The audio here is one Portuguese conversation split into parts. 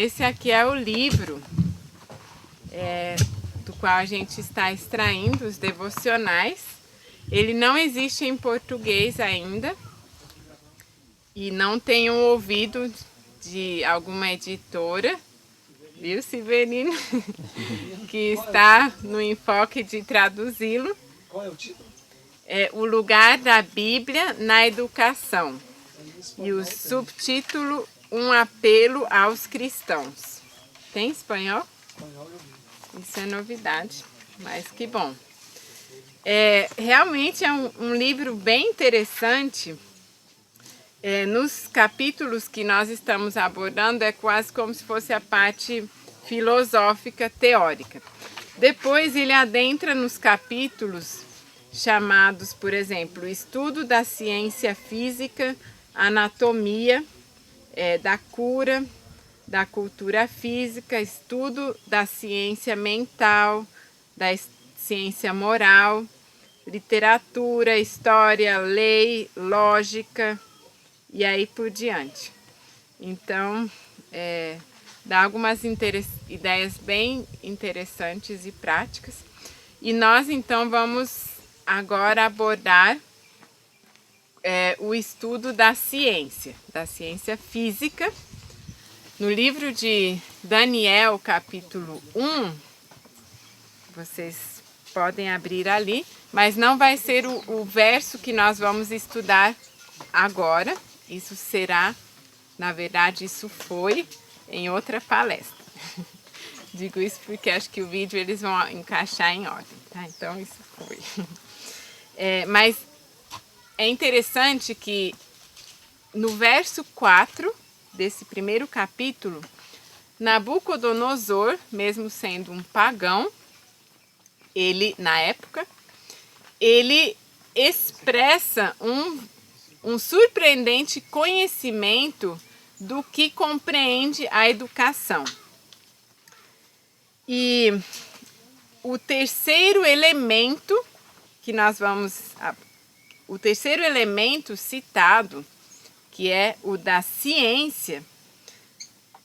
esse aqui é o livro do qual a gente está extraindo os devocionais. Ele não existe em português ainda e não tenho ouvido de alguma editora, viu, Severino? Que está no enfoque de traduzi-lo. Qual é o título? É O Lugar da Bíblia na Educação. E o subtítulo, Um Apelo aos Cristãos. Tem espanhol? Espanhol eu vi. Isso é novidade, mas que bom. Realmente é um livro bem interessante. Nos capítulos que nós estamos abordando é quase como se fosse a parte filosófica, teórica. Depois ele adentra nos capítulos chamados, por exemplo, Estudo da Ciência Física, Anatomia, da Cura, da Cultura Física, Estudo da Ciência Mental, da Ciência Moral, Literatura, História, Lei, Lógica e aí por diante. Então, dá algumas ideias bem interessantes e práticas. E nós, então, vamos agora abordar o estudo da ciência física. No livro de Daniel, capítulo 1, vocês podem abrir ali, mas não vai ser o verso que nós vamos estudar agora. Isso será, na verdade, isso foi em outra palestra. Digo isso porque acho que o vídeo eles vão encaixar em ordem, tá? Então isso foi. Mas é interessante que no verso 4 desse primeiro capítulo, Nabucodonosor, mesmo sendo um pagão, ele, na época, ele expressa um surpreendente conhecimento do que compreende a educação. E o terceiro elemento o terceiro elemento citado, que é o da ciência,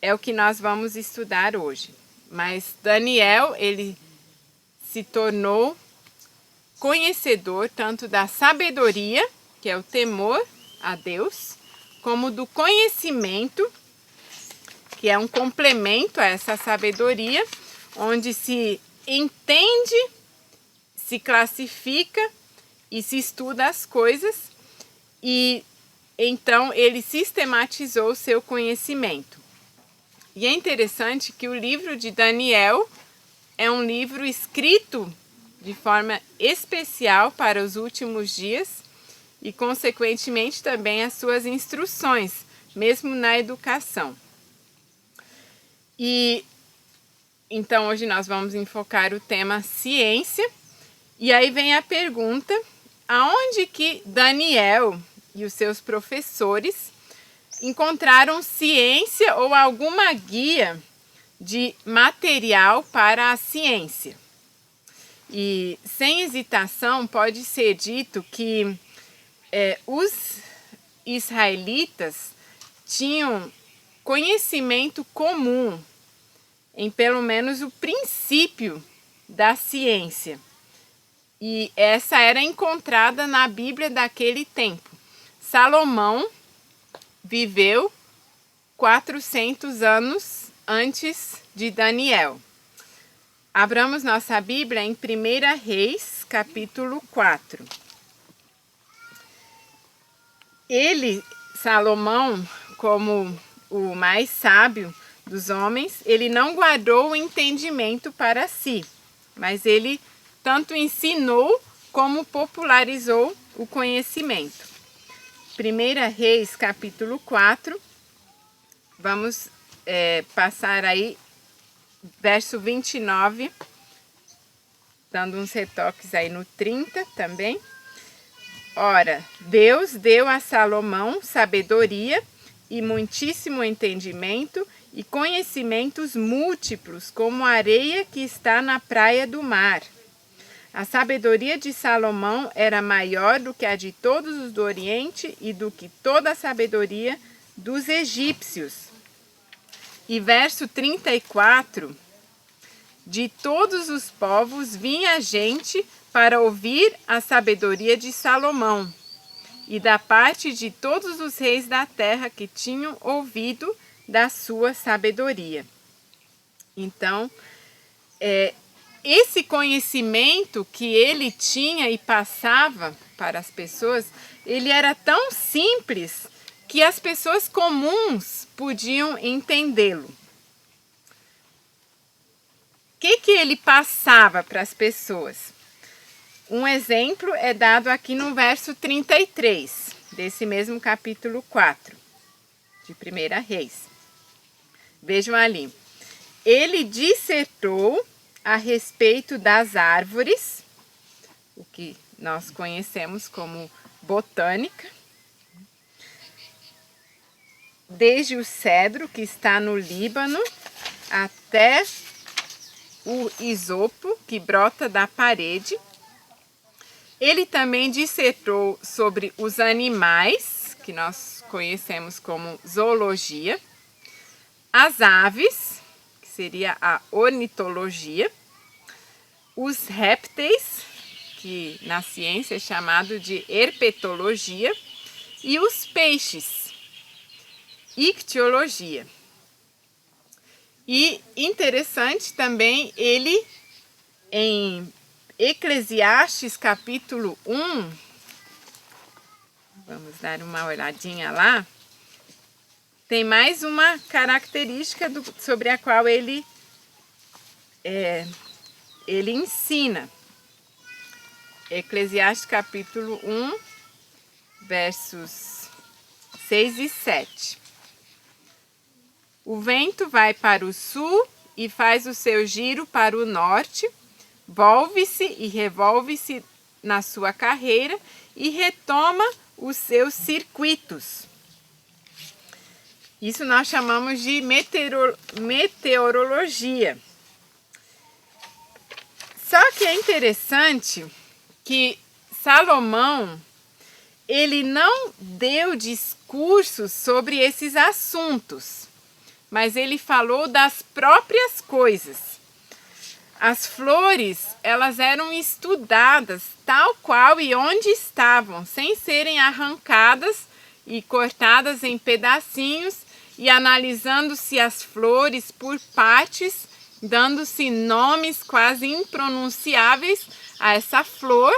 é o que nós vamos estudar hoje. Mas Daniel, ele se tornou conhecedor tanto da sabedoria, que é o temor a Deus, como do conhecimento, que é um complemento a essa sabedoria, onde se entende, se classifica e se estuda as coisas, e então ele sistematizou o seu conhecimento. E é interessante que o livro de Daniel é um livro escrito de forma especial para os últimos dias e, consequentemente, também as suas instruções, mesmo na educação. E então hoje nós vamos enfocar o tema ciência. E aí vem a pergunta: aonde que Daniel e os seus professores encontraram ciência ou alguma guia de material para a ciência? E sem hesitação pode ser dito que os israelitas tinham conhecimento comum em pelo menos o princípio da ciência. E essa era encontrada na Bíblia daquele tempo. Salomão viveu 400 anos antes de Daniel. Abramos nossa Bíblia em 1 Reis, capítulo 4. Salomão, como o mais sábio dos homens, ele não guardou o entendimento para si, mas ele tanto ensinou como popularizou o conhecimento. 1 Reis, capítulo 4, vamos passar aí, verso 29, dando uns retoques aí no 30 também. Ora, Deus deu a Salomão sabedoria e muitíssimo entendimento e conhecimentos múltiplos, como a areia que está na praia do mar. A sabedoria de Salomão era maior do que a de todos os do Oriente e do que toda a sabedoria dos egípcios. E verso 34, de todos os povos vinha gente para ouvir a sabedoria de Salomão, e da parte de todos os reis da terra que tinham ouvido da sua sabedoria. Então, esse conhecimento que ele tinha e passava para as pessoas, ele era tão simples que as pessoas comuns podiam entendê-lo. O que ele passava para as pessoas? Um exemplo é dado aqui no verso 33, desse mesmo capítulo 4, de 1 Reis. Vejam ali. Ele dissertou a respeito das árvores, o que nós conhecemos como botânica, desde o cedro, que está no Líbano, até o isopo, que brota da parede. Ele também dissertou sobre os animais, que nós conhecemos como zoologia, as aves, que seria a ornitologia, os répteis, que na ciência é chamado de herpetologia, e os peixes, ictiologia. E interessante também ele, em Eclesiastes capítulo 1, vamos dar uma olhadinha lá, tem mais uma característica sobre a qual ele ensina. Eclesiastes capítulo 1, versos 6 e 7. O vento vai para o sul e faz o seu giro para o norte, volve-se e revolve-se na sua carreira e retoma os seus circuitos. Isso nós chamamos de meteorologia. Só que é interessante que Salomão, ele não deu discursos sobre esses assuntos, mas ele falou das próprias coisas. As flores, elas eram estudadas tal qual e onde estavam, sem serem arrancadas e cortadas em pedacinhos, e analisando-se as flores por partes, dando-se nomes quase impronunciáveis a essa flor,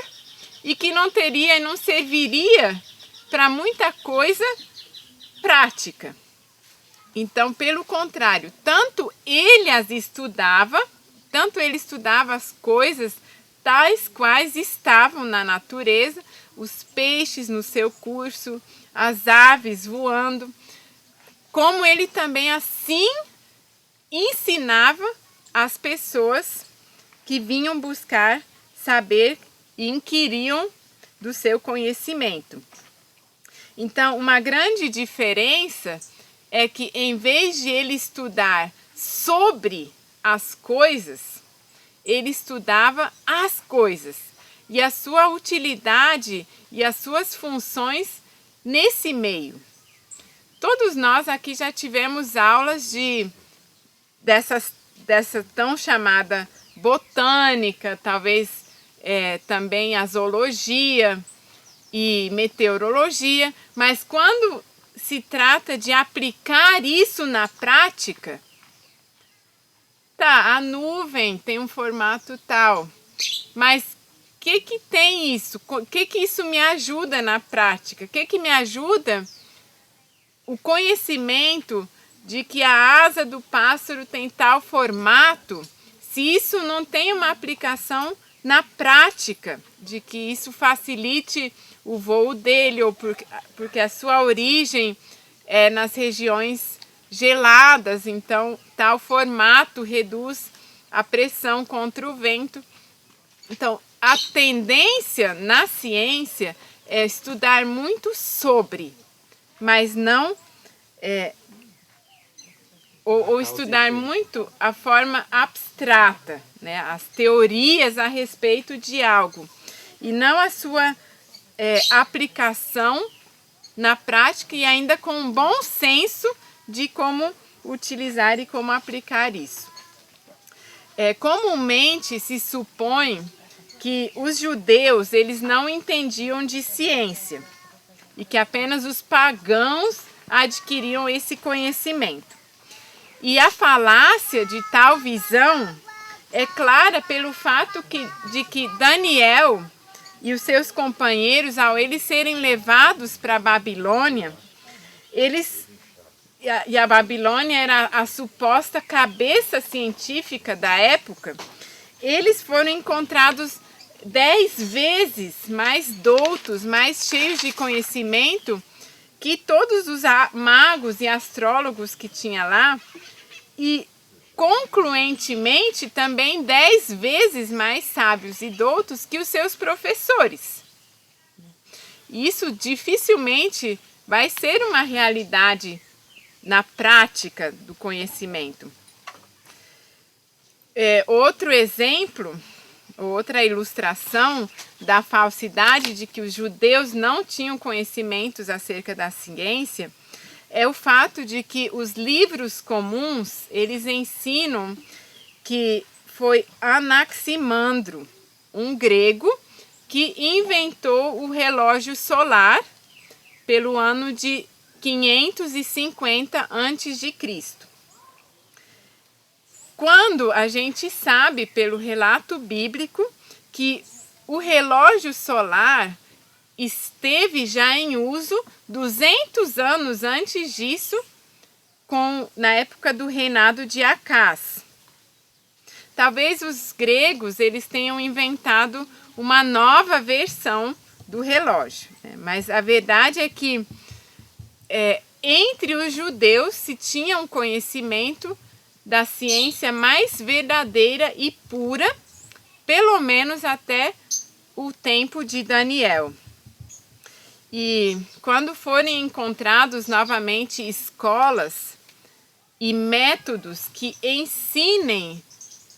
e que não teria e não serviria para muita coisa prática. Então, pelo contrário, tanto ele estudava as coisas tais quais estavam na natureza, os peixes no seu curso, as aves voando, como ele também assim ensinava as pessoas que vinham buscar saber e inquiriam do seu conhecimento. Então, uma grande diferença é que, em vez de ele estudar sobre as coisas, ele estudava as coisas e a sua utilidade e as suas funções nesse meio. Todos nós aqui já tivemos aulas dessa tão chamada botânica, talvez também a zoologia e meteorologia, mas quando se trata de aplicar isso na prática, tá, a nuvem tem um formato tal, mas o que tem isso? O que isso me ajuda na prática? O que me ajuda? O conhecimento de que a asa do pássaro tem tal formato, se isso não tem uma aplicação na prática, de que isso facilite o voo dele, ou porque a sua origem é nas regiões geladas, então tal formato reduz a pressão contra o vento. Então, a tendência na ciência é estudar muito sobre, mas não ou estudar muito a forma abstrata, né? As teorias a respeito de algo, e não a sua aplicação na prática, e ainda com um bom senso de como utilizar e como aplicar isso. Comumente se supõe que os judeus eles não entendiam de ciência e que apenas os pagãos adquiriam esse conhecimento. E a falácia de tal visão é clara pelo fato de que Daniel e os seus companheiros, ao eles serem levados para a Babilônia, e a Babilônia era a suposta cabeça científica da época, eles foram encontrados 10 vezes mais doutos, mais cheios de conhecimento que todos os magos e astrólogos que tinha lá, e concluentemente também 10 vezes mais sábios e doutos que os seus professores. Isso dificilmente vai ser uma realidade na prática do conhecimento. Outro exemplo, outra ilustração da falsidade de que os judeus não tinham conhecimentos acerca da ciência é o fato de que os livros comuns, eles ensinam que foi Anaximandro, um grego, que inventou o relógio solar pelo ano de 550 a.C. Quando a gente sabe pelo relato bíblico que o relógio solar esteve já em uso 200 anos antes disso, na época do reinado de Acás. Talvez os gregos eles tenham inventado uma nova versão do relógio, né? Mas a verdade é que entre os judeus se tinha um conhecimento da ciência mais verdadeira e pura, pelo menos até o tempo de Daniel. E quando forem encontrados novamente escolas e métodos que ensinem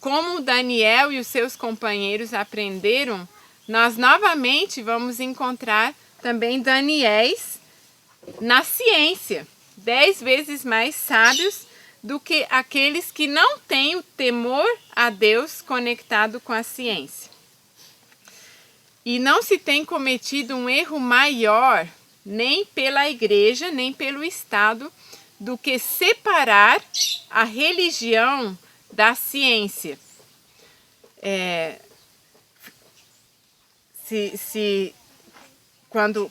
como Daniel e os seus companheiros aprenderam, nós novamente vamos encontrar também Daniéis na ciência, 10 vezes mais sábios do que aqueles que não têm o temor a Deus conectado com a ciência. E não se tem cometido um erro maior, nem pela igreja, nem pelo Estado, do que separar a religião da ciência.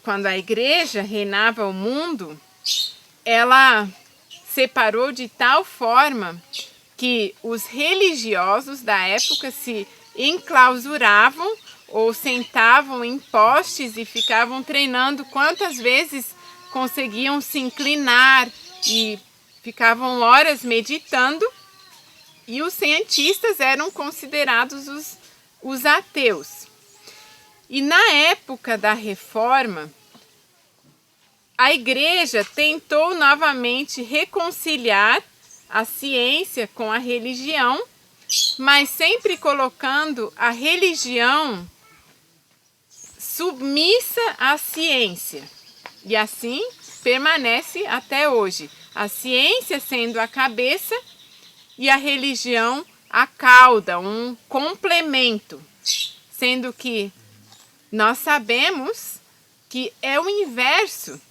Quando a igreja reinava o mundo, ela separou de tal forma que os religiosos da época se enclausuravam ou sentavam em postes e ficavam treinando quantas vezes conseguiam se inclinar e ficavam horas meditando, e os cientistas eram considerados os ateus. E na época da Reforma, a igreja tentou novamente reconciliar a ciência com a religião, mas sempre colocando a religião submissa à ciência. E assim permanece até hoje. A ciência sendo a cabeça e a religião a cauda, um complemento. Sendo que nós sabemos que é o inverso.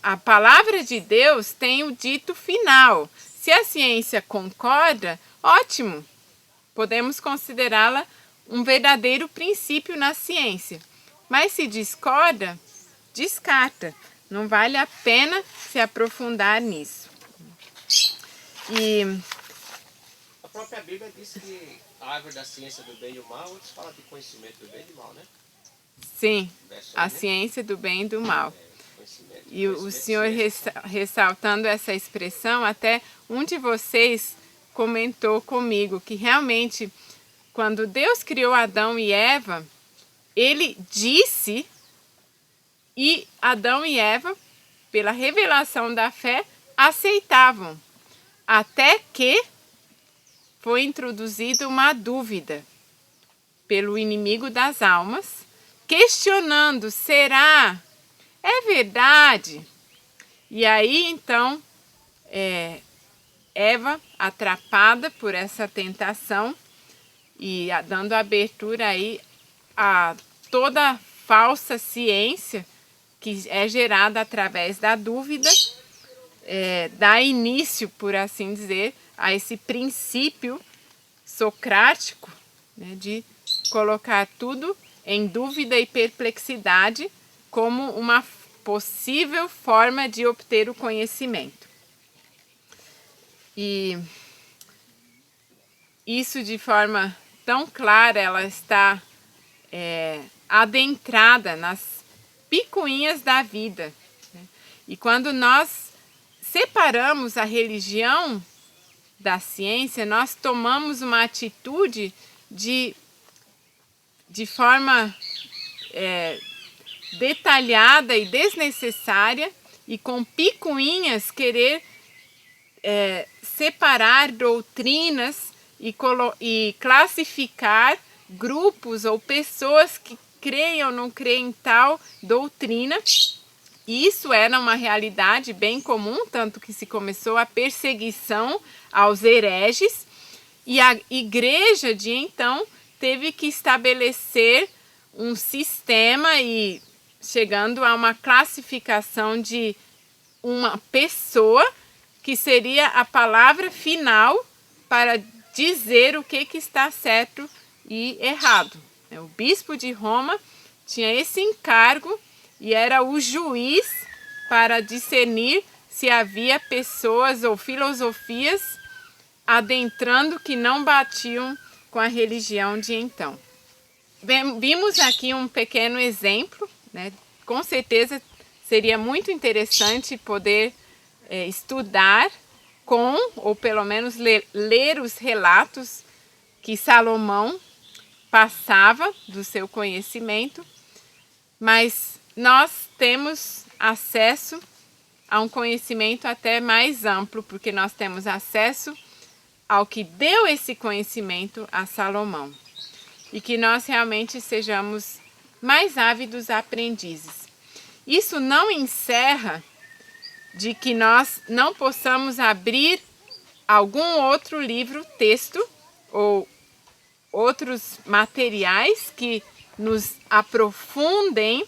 A palavra de Deus tem o dito final. Se a ciência concorda, ótimo. Podemos considerá-la um verdadeiro princípio na ciência. Mas se discorda, descarta. Não vale a pena se aprofundar nisso. A própria Bíblia diz que a árvore da ciência do bem e do mal, outros falam de conhecimento do bem e do mal, né? Sim, a ciência do bem e do mal. E o senhor ressaltando essa expressão, até um de vocês comentou comigo que realmente, quando Deus criou Adão e Eva, ele disse, e Adão e Eva, pela revelação da fé, aceitavam, até que foi introduzida uma dúvida pelo inimigo das almas, questionando, será? É verdade? E aí, então, Eva, atrapada por essa tentação e dando abertura aí a toda falsa ciência que é gerada através da dúvida, dá início, por assim dizer, a esse princípio socrático, né, de colocar tudo em dúvida e perplexidade como uma possível forma de obter o conhecimento. E isso, de forma tão clara, ela está adentrada nas picuinhas da vida, né? E quando nós separamos a religião da ciência, nós tomamos uma atitude de forma detalhada e desnecessária e com picuinhas querer separar doutrinas e classificar grupos ou pessoas que creem ou não creem em tal doutrina. E isso era uma realidade bem comum, tanto que se começou a perseguição aos hereges, e a igreja de então teve que estabelecer um sistema e chegando a uma classificação de uma pessoa que seria a palavra final para dizer o que está certo e errado. O bispo de Roma tinha esse encargo e era o juiz para discernir se havia pessoas ou filosofias adentrando que não batiam com a religião de então. Vimos aqui um pequeno exemplo, né? Com certeza seria muito interessante poder estudar ou pelo menos ler os relatos que Salomão passava do seu conhecimento, mas nós temos acesso a um conhecimento até mais amplo, porque nós temos acesso ao que deu esse conhecimento a Salomão. E que nós realmente sejamos mais ávidos aprendizes. Isso não encerra de que nós não possamos abrir algum outro livro, texto ou outros materiais que nos aprofundem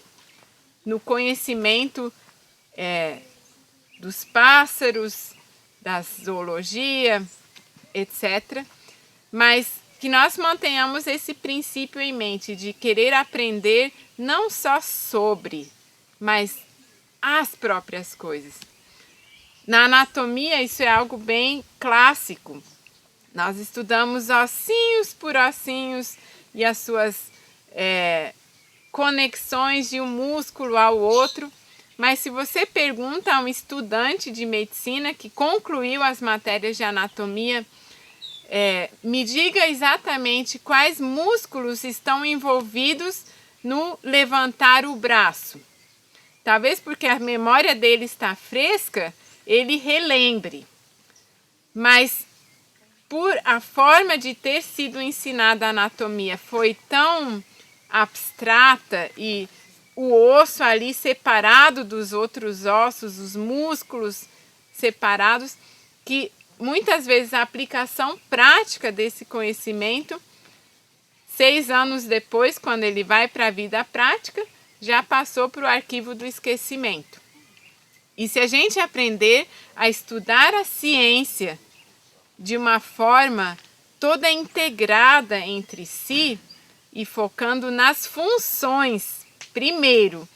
no conhecimento dos pássaros, da zoologia, etc. Mas que nós mantenhamos esse princípio em mente de querer aprender não só sobre, mas as próprias coisas. Na anatomia isso é algo bem clássico. Nós estudamos ossinhos por ossinhos e as suas conexões de um músculo ao outro. Mas se você pergunta a um estudante de medicina que concluiu as matérias de anatomia, me diga exatamente quais músculos estão envolvidos no levantar o braço. Talvez porque a memória dele está fresca, ele relembre. Mas por a forma de ter sido ensinada a anatomia foi tão abstrata e o osso ali separado dos outros ossos, os músculos separados, que muitas vezes a aplicação prática desse conhecimento, 6 anos depois, quando ele vai para a vida prática, já passou para o arquivo do esquecimento. E se a gente aprender a estudar a ciência de uma forma toda integrada entre si e focando nas funções, primeiro,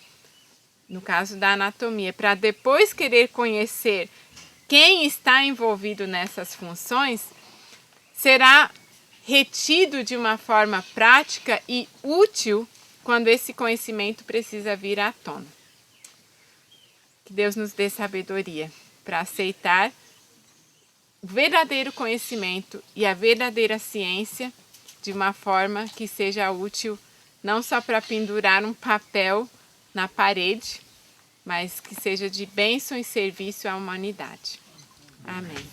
no caso da anatomia, para depois querer conhecer quem está envolvido nessas funções, será retido de uma forma prática e útil quando esse conhecimento precisa vir à tona. Que Deus nos dê sabedoria para aceitar o verdadeiro conhecimento e a verdadeira ciência de uma forma que seja útil não só para pendurar um papel na parede, mas que seja de bênção e serviço à humanidade. Amém.